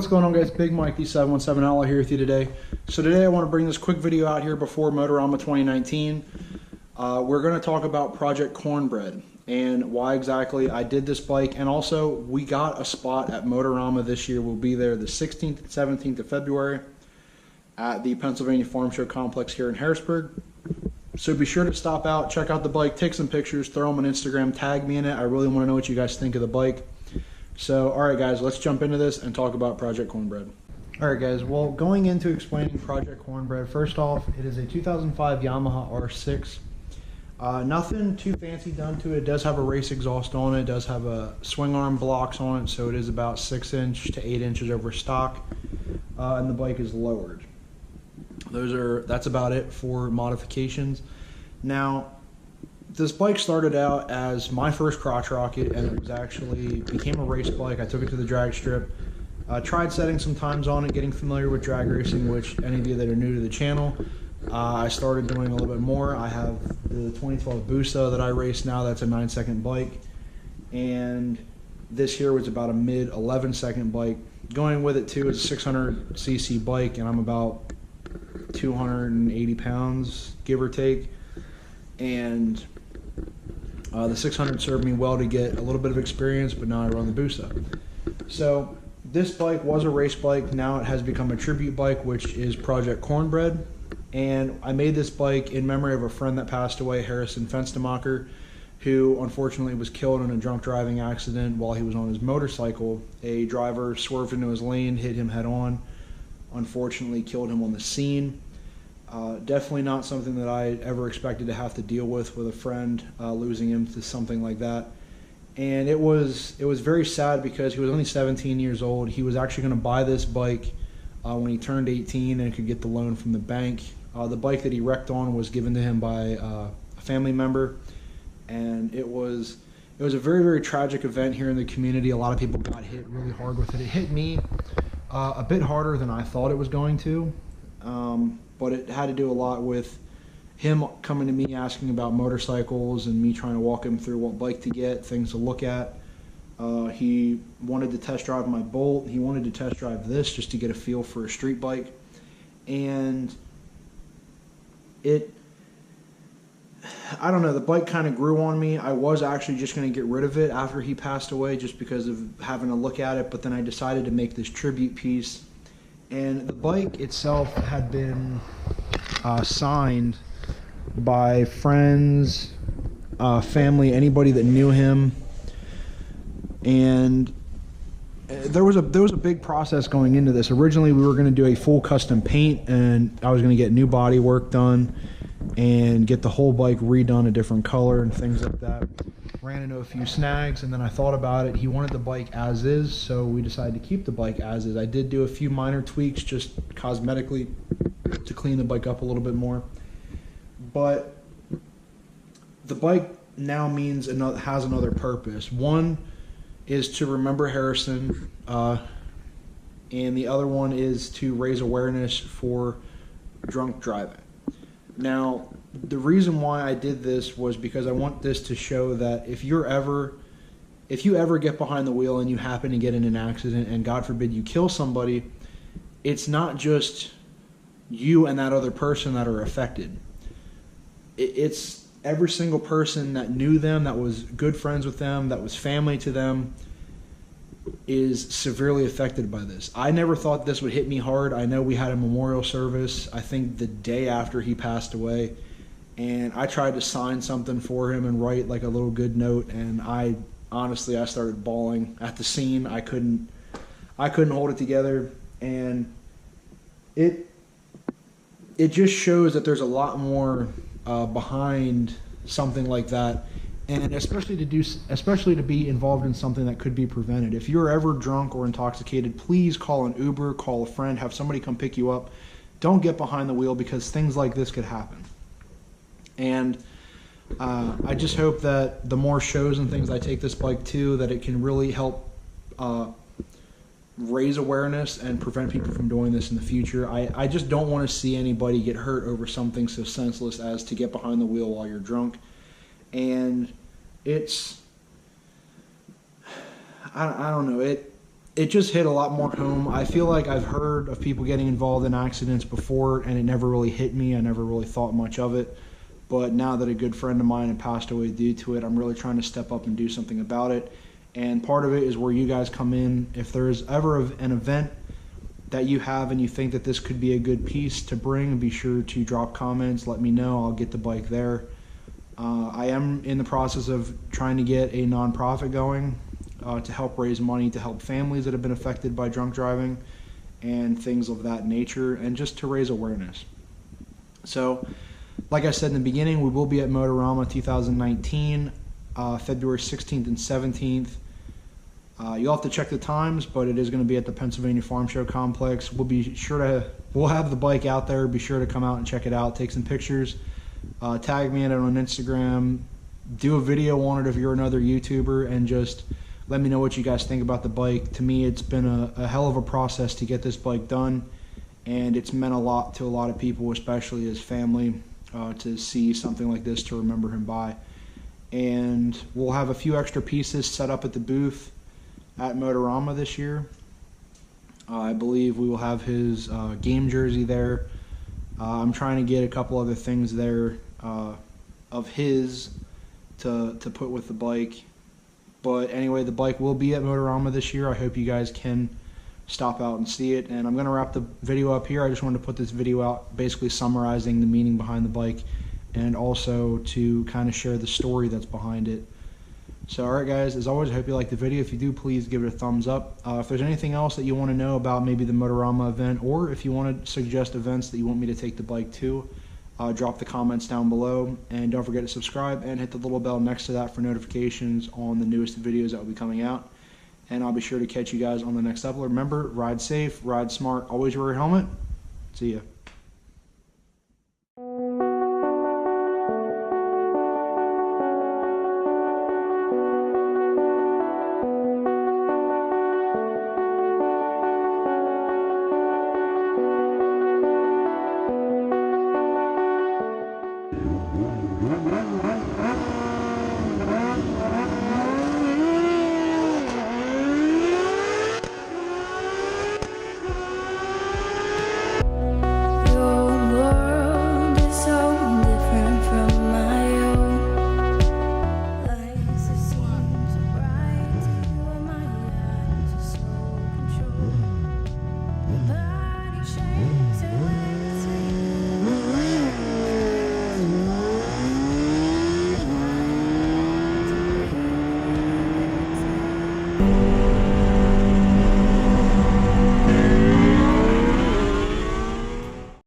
going on, guys? Big Mike, the 717 Outlaw here with you today. So today I want to bring this quick video out here before Motorama 2019. We're going to talk about Project Cornbread and why exactly I did this bike, and also we got a spot at Motorama this year. We'll be there the 16th and 17th of February at the Pennsylvania Farm Show Complex here in Harrisburg. So be sure to stop out, check out the bike, take some pictures, throw them on Instagram, tag me in it. I really want to know what you guys think of the bike. So, alright guys, let's jump into this and talk about Project Cornbread. Alright guys, well, going into explaining Project Cornbread, first off, it is a 2005 Yamaha R6. Nothing too fancy done to it. It does have a race exhaust on it. It does have a swing arm blocks on it, so it is about 6 inch to 8 inches over stock, and the bike is lowered. That's about it for modifications. Now, this bike started out as my first crotch rocket, and it was actually became a race bike. I took it to the drag strip, tried setting some times on it, getting familiar with drag racing, which any of you that are new to the channel, I started doing a little bit more. I have the 2012 Busa that I race now. That's a 9-second bike, and this here was about a mid 11-second bike. Going with it too is a 600cc bike, and I'm about 280 pounds, give or take, and the 600 served me well to get a little bit of experience, but now I run the Busa. So this bike was a race bike. Now it has become a tribute bike, which is Project Cornbread. And I made this bike in memory of a friend that passed away, Harrison Fenstemacher, who unfortunately was killed in a drunk driving accident while he was on his motorcycle. A driver swerved into his lane, hit him head on, unfortunately killed him on the scene. Definitely not something that I ever expected to have to deal with a friend, losing him to something like that. And it was very sad because he was only 17 years old. He was actually going to buy this bike when he turned 18 and could get the loan from the bank. The bike that he wrecked on was given to him by a family member, and it was a very, very tragic event here in the community. A lot of people got hit really hard with it. It hit me a bit harder than I thought it was going to. But it had to do a lot with him coming to me asking about motorcycles and me trying to walk him through what bike to get, things to look at. He wanted to test drive my Bolt. He wanted to test drive this just to get a feel for a street bike. And I don't know, the bike kind of grew on me. I was actually just going to get rid of it after he passed away just because of having to look at it, but then I decided to make this tribute piece. And the bike itself had been signed by friends, family, anybody that knew him, and there was a big process going into this. Originally, we were going to do a full custom paint, and I was going to get new body work done and get the whole bike redone a different color and things like that. Ran into a few snags, and then I thought about it. He wanted the bike as is, so we decided to keep the bike as is. I did do a few minor tweaks just cosmetically to clean the bike up a little bit more, but the bike now has another purpose. One is to remember Harrison, and the other one is to raise awareness for drunk driving. Now, the reason why I did this was because I want this to show that if you ever get behind the wheel and you happen to get in an accident and God forbid you kill somebody, it's not just you and that other person that are affected. It's every single person that knew them, that was good friends with them, that was family to them, is severely affected by this. I never thought this would hit me hard. I know we had a memorial service, I think the day after he passed away, and I tried to sign something for him and write like a little good note, and I started bawling at the scene. I couldn't hold it together, and it just shows that there's a lot more behind something like that, and especially to be involved in something that could be prevented. If you're ever drunk or intoxicated, please call an Uber, call a friend, have somebody come pick you up. Don't get behind the wheel because things like this could happen. And I just hope that the more shows and things I take this bike to, that it can really help raise awareness and prevent people from doing this in the future. I just don't want to see anybody get hurt over something so senseless as to get behind the wheel while you're drunk. And I don't know, it just hit a lot more home. I feel like I've heard of people getting involved in accidents before, and it never really hit me. I never really thought much of it. But now that a good friend of mine had passed away due to it, I'm really trying to step up and do something about it. And part of it is where you guys come in. If there's ever an event that you have and you think that this could be a good piece to bring, be sure to drop comments. Let me know. I'll get the bike there. I am in the process of trying to get a nonprofit going to help raise money to help families that have been affected by drunk driving and things of that nature, and just to raise awareness. So, like I said in the beginning, we will be at Motorama 2019, February 16th and 17th. You'll have to check the times, but it is going to be at the Pennsylvania Farm Show Complex. We'll have the bike out there. Be sure to come out and check it out. Take some pictures. Tag me in it on Instagram. Do a video on it if you're another YouTuber, and just let me know what you guys think about the bike. To me, it's been a hell of a process to get this bike done, and it's meant a lot to a lot of people, especially his family, to see something like this to remember him by. And we'll have a few extra pieces set up at the booth at Motorama this year. I believe we will have his game jersey there. I'm trying to get a couple other things there of his to put with the bike. But anyway, the bike will be at Motorama this year. I hope you guys can stop out and see it. And I'm going to wrap the video up here. I just wanted to put this video out basically summarizing the meaning behind the bike, and also to kind of share the story that's behind it. So alright guys, as always, I hope you liked the video. If you do, please give it a thumbs up. If there's anything else that you want to know about maybe the Motorama event, or if you want to suggest events that you want me to take the bike to, drop the comments down below. And don't forget to subscribe and hit the little bell next to that for notifications on the newest videos that will be coming out. And I'll be sure to catch you guys on the next episode. Remember, ride safe, ride smart, always wear a helmet. See ya.